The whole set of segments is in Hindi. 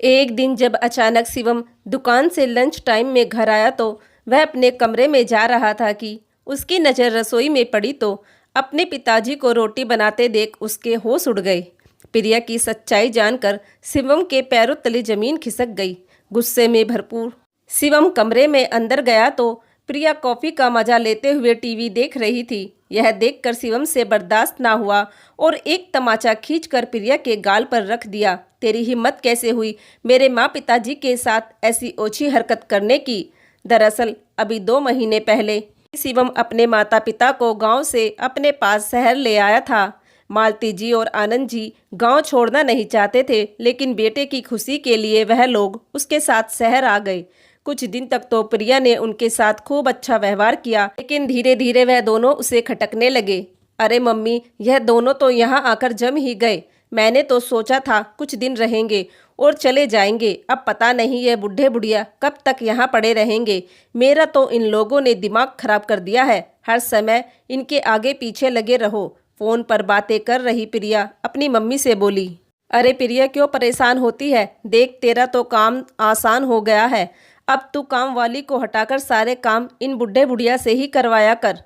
एक दिन जब अचानक शिवम दुकान से लंच टाइम में घर आया तो वह अपने कमरे में जा रहा था कि उसकी नज़र रसोई में पड़ी तो अपने पिताजी को रोटी बनाते देख उसके होश उड़ गए। प्रिया की सच्चाई जानकर शिवम के पैरों तले जमीन खिसक गई। गुस्से में भरपूर शिवम कमरे में अंदर गया तो प्रिया कॉफ़ी का मजा लेते हुए टीवी देख रही थी। यह देखकर शिवम से बर्दाश्त ना हुआ और एक तमाचा खींचकर प्रिया के गाल पर रख दिया। तेरी हिम्मत कैसे हुई मेरे माँ पिताजी के साथ ऐसी ओछी हरकत करने की। दरअसल अभी 2 महीने पहले शिवम अपने माता पिता को गांव से अपने पास शहर ले आया था। मालती जी और आनंद जी गांव छोड़ना नहीं चाहते थे, लेकिन बेटे की खुशी के लिए वह लोग उसके साथ शहर आ गए। कुछ दिन तक तो प्रिया ने उनके साथ खूब अच्छा व्यवहार किया, लेकिन धीरे धीरे वह दोनों उसे खटकने लगे। अरे मम्मी, यह दोनों तो यहाँ आकर जम ही गए। मैंने तो सोचा था कुछ दिन रहेंगे और चले जाएंगे। अब पता नहीं ये बुढ़े बुढ़िया कब तक यहाँ पड़े रहेंगे। मेरा तो इन लोगों ने दिमाग खराब कर दिया है। हर समय इनके आगे पीछे लगे रहो। फोन पर बातें कर रही प्रिया अपनी मम्मी से बोली। अरे प्रिया, क्यों परेशान होती है? देख, तेरा तो काम आसान हो गया है। अब तू काम वाली को हटाकर सारे काम इन बुढ़े बुढ़िया से ही करवाया कर।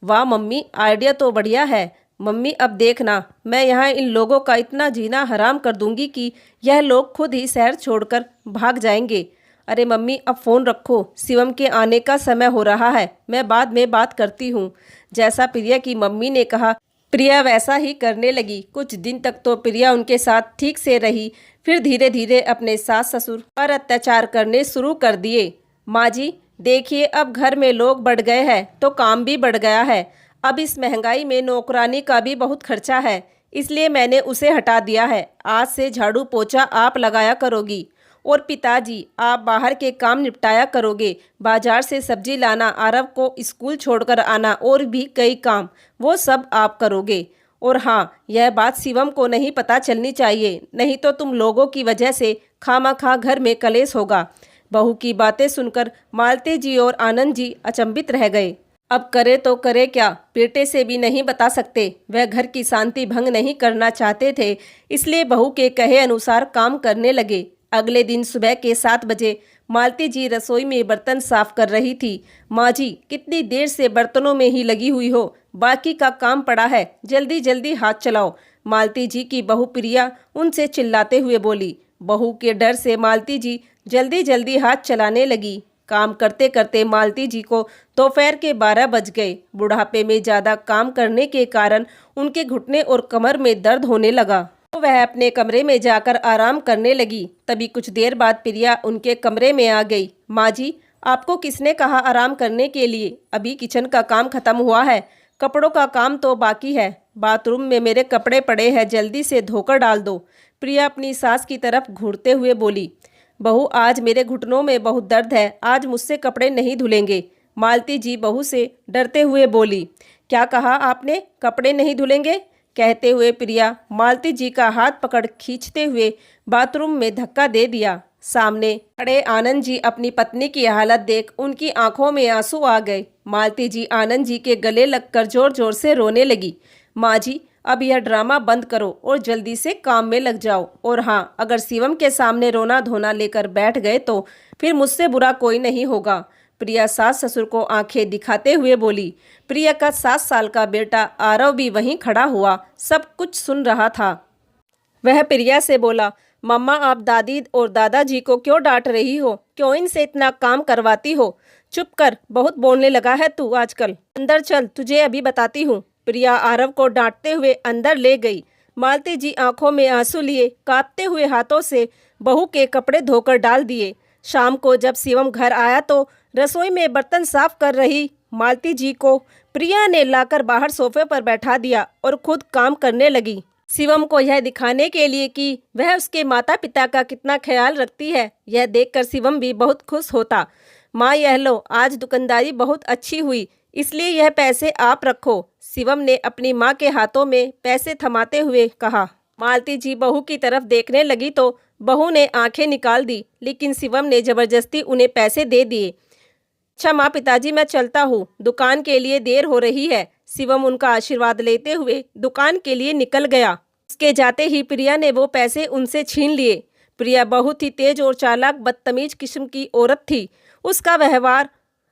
वाह मम्मी, आइडिया तो बढ़िया है। मम्मी, अब देखना, मैं यहाँ इन लोगों का इतना जीना हराम कर दूंगी कि यह लोग खुद ही शहर छोड़कर भाग जाएंगे। अरे मम्मी, अब फ़ोन रखो, शिवम के आने का समय हो रहा है। मैं बाद में बात करती हूँ। जैसा प्रिया की मम्मी ने कहा, प्रिया वैसा ही करने लगी। कुछ दिन तक तो प्रिया उनके साथ ठीक से रही, फिर धीरे धीरे अपने सास ससुर पर अत्याचार करने शुरू कर दिए। माँ जी देखिए, अब घर में लोग बढ़ गए हैं तो काम भी बढ़ गया है। अब इस महंगाई में नौकरानी का भी बहुत खर्चा है, इसलिए मैंने उसे हटा दिया है। आज से झाड़ू पोछा आप लगाया करोगी और पिताजी आप बाहर के काम निपटाया करोगे। बाजार से सब्जी लाना, आरव को स्कूल छोड़कर आना और भी कई काम वो सब आप करोगे। और हाँ, यह बात शिवम को नहीं पता चलनी चाहिए, नहीं तो तुम लोगों की वजह से खामाखा घर में कलेश होगा। बहू की बातें सुनकर मालती जी और आनंद जी अचंभित रह गए। अब करे तो करे क्या? बेटे से भी नहीं बता सकते। वह घर की शांति भंग नहीं करना चाहते थे, इसलिए बहू के कहे अनुसार काम करने लगे। अगले दिन सुबह के 7 बजे मालती जी रसोई में बर्तन साफ कर रही थी। माँ जी, कितनी देर से बर्तनों में ही लगी हुई हो? बाकी का काम पड़ा है, जल्दी जल्दी हाथ चलाओ। मालती जी की बहू प्रिया उनसे चिल्लाते हुए बोली। बहू के डर से मालती जी जल्दी जल्दी हाथ चलाने लगी। काम करते करते मालती जी को दोपहर के 12 बज गए। बुढ़ापे में ज़्यादा काम करने के कारण उनके घुटने और कमर में दर्द होने लगा, तो वह अपने कमरे में जाकर आराम करने लगी। तभी कुछ देर बाद प्रिया उनके कमरे में आ गई। माँ जी, आपको किसने कहा आराम करने के लिए? अभी किचन का काम खत्म हुआ है, कपड़ों का काम तो बाकी है। बाथरूम में मेरे कपड़े पड़े हैं, जल्दी से धोकर डाल दो। प्रिया अपनी सास की तरफ घूरते हुए बोली। बहू, आज मेरे घुटनों में बहुत दर्द है, आज मुझसे कपड़े नहीं धुलेंगे। मालती जी बहू से डरते हुए बोली। क्या कहा आपने? कपड़े नहीं धुलेंगे? कहते हुए प्रिया मालती जी का हाथ पकड़ खींचते हुए बाथरूम में धक्का दे दिया। सामने खड़े आनंद जी अपनी पत्नी की हालत देख उनकी आंखों में आंसू आ गए। मालती जी आनंद जी के गले लगकर जोर जोर से रोने लगी। माँ जी, अब यह ड्रामा बंद करो और जल्दी से काम में लग जाओ। और हाँ, अगर शिवम के सामने रोना धोना लेकर बैठ गए तो फिर मुझसे बुरा कोई नहीं होगा। प्रिया सास ससुर को आंखें दिखाते हुए बोली। प्रिया का 7 साल का बेटा आरव भी वहीं खड़ा हुआ सब कुछ सुन रहा था। वह प्रिया से बोला। मम्मा, आप दादी और दादाजी को क्यों डांट रही हो? क्यों इनसे इतना काम करवाती हो? चुप कर, बहुत बोलने लगा है तू आजकल। अंदर चल, तुझे अभी बताती हूँ। प्रिया आरव को डांटते हुए अंदर ले गई। मालती जी आंखों में आंसू लिए कांपते हुए हाथों से बहू के कपड़े धोकर डाल दिए। शाम को जब शिवम घर आया तो रसोई में बर्तन साफ कर रही मालती जी को प्रिया ने लाकर बाहर सोफे पर बैठा दिया और खुद काम करने लगी। शिवम को यह दिखाने के लिए कि वह उसके माता पिता का कितना ख्याल रखती है। यह देखकर शिवम भी बहुत खुश होता। माँ, यह लो, आज दुकानदारी बहुत अच्छी हुई, इसलिए यह पैसे आप रखो। शिवम ने अपनी माँ के हाथों में पैसे थमाते हुए कहा। मालती जी बहू की तरफ देखने लगी तो बहू ने आंखें निकाल दी, लेकिन शिवम ने जबरदस्ती उन्हें पैसे दे दिए। अच्छा माँ, पिताजी मैं चलता हूँ, दुकान के लिए देर हो रही है। शिवम उनका आशीर्वाद लेते हुए दुकान के लिए निकल गया। उसके जाते ही प्रिया ने वो पैसे उनसे छीन लिए। प्रिया बहुत ही तेज और चालाक बदतमीज किस्म की औरत थी। उसका व्यवहार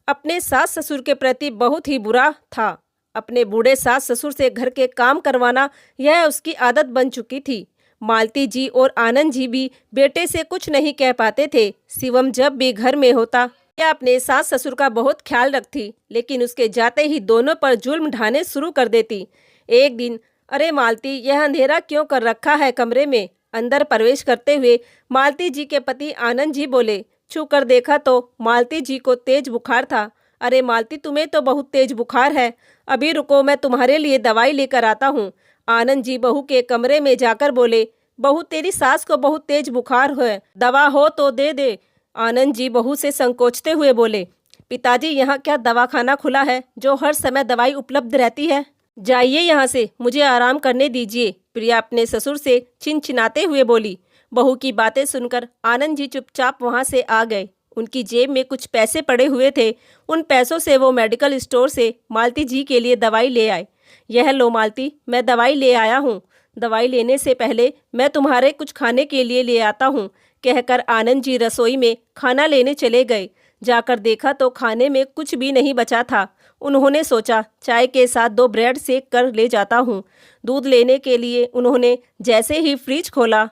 अपने सास ससुर के प्रति बहुत ही बुरा था। अपने बूढ़े सास ससुर से घर के काम करवाना यह उसकी आदत बन चुकी थी। मालती जी और आनंद जी भी बेटे से कुछ नहीं कह पाते थे। शिवम जब भी घर में होता या अपने सास ससुर का बहुत ख्याल रखती, लेकिन उसके जाते ही दोनों पर जुल्म ढाने शुरू कर देती। एक दिन, अरे मालती, यह अंधेरा क्यों कर रखा है कमरे में? अंदर प्रवेश करते हुए मालती जी के पति आनंद जी बोले। छू कर देखा तो मालती जी को तेज बुखार था। अरे मालती, तुम्हें तो बहुत तेज बुखार है। अभी रुको, मैं तुम्हारे लिए दवाई लेकर आता हूँ। आनंद जी बहू के कमरे में जाकर बोले। बहू, तेरी सास को बहुत तेज बुखार है, दवा हो तो दे दे। आनंद जी बहू से संकोचते हुए बोले। पिताजी, यहाँ क्या दवाखाना खुला है जो हर समय दवाई उपलब्ध रहती है? जाइए यहाँ से, मुझे आराम करने दीजिए। प्रिया अपने ससुर से छिनछिनाते हुए बोली। बहू की बातें सुनकर आनंद जी चुपचाप वहाँ से आ गए। उनकी जेब में कुछ पैसे पड़े हुए थे। उन पैसों से वो मेडिकल स्टोर से मालती जी के लिए दवाई ले आए। यह लो मालती, मैं दवाई ले आया हूँ। दवाई लेने से पहले मैं तुम्हारे कुछ खाने के लिए ले आता हूँ, कहकर आनंद जी रसोई में खाना लेने चले गए। जाकर देखा तो खाने में कुछ भी नहीं बचा था। उन्होंने सोचा, चाय के साथ 2 ब्रेड सेक कर ले जाता हूँ। दूध लेने के लिए उन्होंने जैसे ही फ्रिज खोला,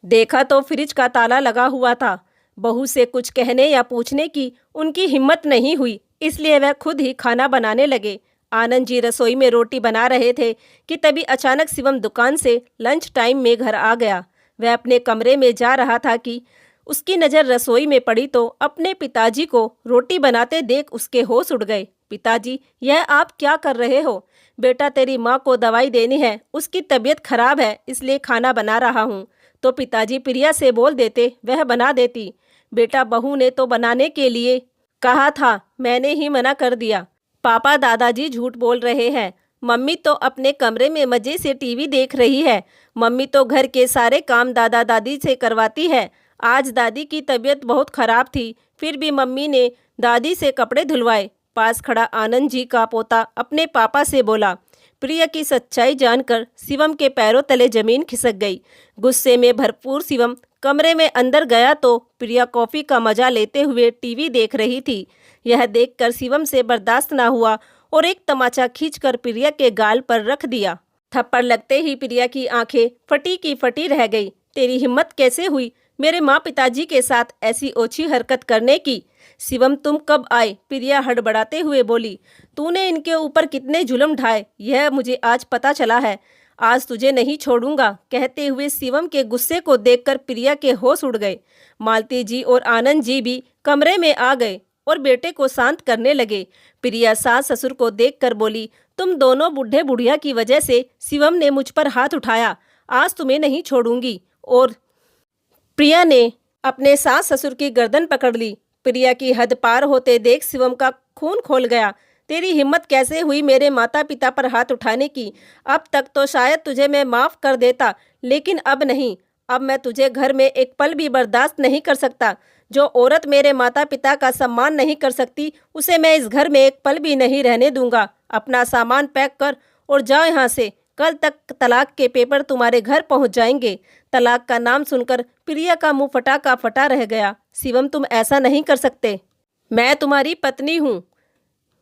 देखा तो फ्रिज का ताला लगा हुआ था। बहू से कुछ कहने या पूछने की उनकी हिम्मत नहीं हुई, इसलिए वह खुद ही खाना बनाने लगे। आनंद जी रसोई में रोटी बना रहे थे कि तभी अचानक शिवम दुकान से लंच टाइम में घर आ गया। वह अपने कमरे में जा रहा था कि उसकी नज़र रसोई में पड़ी तो अपने पिताजी को रोटी बनाते देख उसके होश उड़ गए। पिताजी, यह आप क्या कर रहे हो? बेटा, तेरी माँ को दवाई देनी है, उसकी तबीयत खराब है, इसलिए खाना बना रहा हूँ। तो पिताजी प्रिया से बोल देते, वह बना देती। बेटा, बहू ने तो बनाने के लिए कहा था, मैंने ही मना कर दिया। पापा, दादाजी झूठ बोल रहे हैं। मम्मी तो अपने कमरे में मज़े से टीवी देख रही है। मम्मी तो घर के सारे काम दादा दादी से करवाती है। आज दादी की तबीयत बहुत खराब थी, फिर भी मम्मी ने दादी से कपड़े धुलवाए। पास खड़ा आनंद जी का पोता अपने पापा से बोला। प्रिया की सच्चाई जानकर शिवम के पैरों तले जमीन खिसक गई। गुस्से में भरपूर शिवम कमरे में अंदर गया तो प्रिया कॉफ़ी का मजा लेते हुए टीवी देख रही थी। यह देखकर शिवम से बर्दाश्त ना हुआ और एक तमाचा खींचकर प्रिया के गाल पर रख दिया। थप्पड़ लगते ही प्रिया की आंखें फटी की फटी रह गई। तेरी हिम्मत कैसे हुई मेरे माँ पिताजी के साथ ऐसी ओछी हरकत करने की? शिवम, तुम कब आए? प्रिया हड़बड़ाते हुए बोली। तूने इनके ऊपर कितने जुल्म ढाए, यह मुझे आज पता चला है। आज तुझे नहीं छोड़ूंगा, कहते हुए शिवम के गुस्से को देखकर प्रिया के होश उड़ गए। मालती जी और आनंद जी भी कमरे में आ गए और बेटे को शांत करने लगे। प्रिया सास ससुर को देखकर बोली, तुम दोनों बूढ़े बुढ़िया की वजह से शिवम ने मुझ पर हाथ उठाया। आज तुम्हें नहीं छोड़ूंगी। और प्रिया ने अपने सास ससुर की गर्दन पकड़ ली। प्रिया की हद पार होते देख शिवम का खून खोल गया। तेरी हिम्मत कैसे हुई मेरे माता पिता पर हाथ उठाने की? अब तक तो शायद तुझे मैं माफ़ कर देता, लेकिन अब नहीं। अब मैं तुझे घर में एक पल भी बर्दाश्त नहीं कर सकता। जो औरत मेरे माता पिता का सम्मान नहीं कर सकती, उसे मैं इस घर में एक पल भी नहीं रहने दूंगा। अपना सामान पैक कर और जाओ यहाँ से। कल तक तलाक के पेपर तुम्हारे घर पहुँच जाएंगे। तलाक का नाम सुनकर प्रिया का मुंह फटा का फटा रह गया। शिवम, तुम ऐसा नहीं कर सकते। मैं तुम्हारी पत्नी हूँ।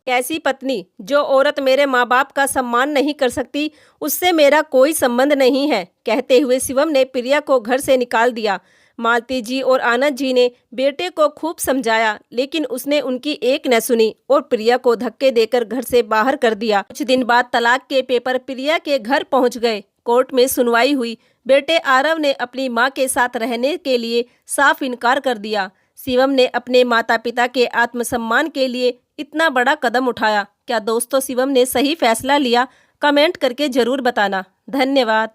कैसी पत्नी? जो औरत मेरे माँ बाप का सम्मान नहीं कर सकती, उससे मेरा कोई संबंध नहीं है, कहते हुए शिवम ने प्रिया को घर से निकाल दिया। मालती जी और आनंद जी ने बेटे को खूब समझाया, लेकिन उसने उनकी एक न सुनी और प्रिया को धक्के देकर घर से बाहर कर दिया। कुछ दिन बाद तलाक के पेपर प्रिया के घर पहुंच गए। कोर्ट में सुनवाई हुई। बेटे आरव ने अपनी मां के साथ रहने के लिए साफ इनकार कर दिया। शिवम ने अपने माता पिता के आत्मसम्मान के लिए इतना बड़ा कदम उठाया। क्या दोस्तों, शिवम ने सही फैसला लिया? कमेंट करके जरूर बताना। धन्यवाद।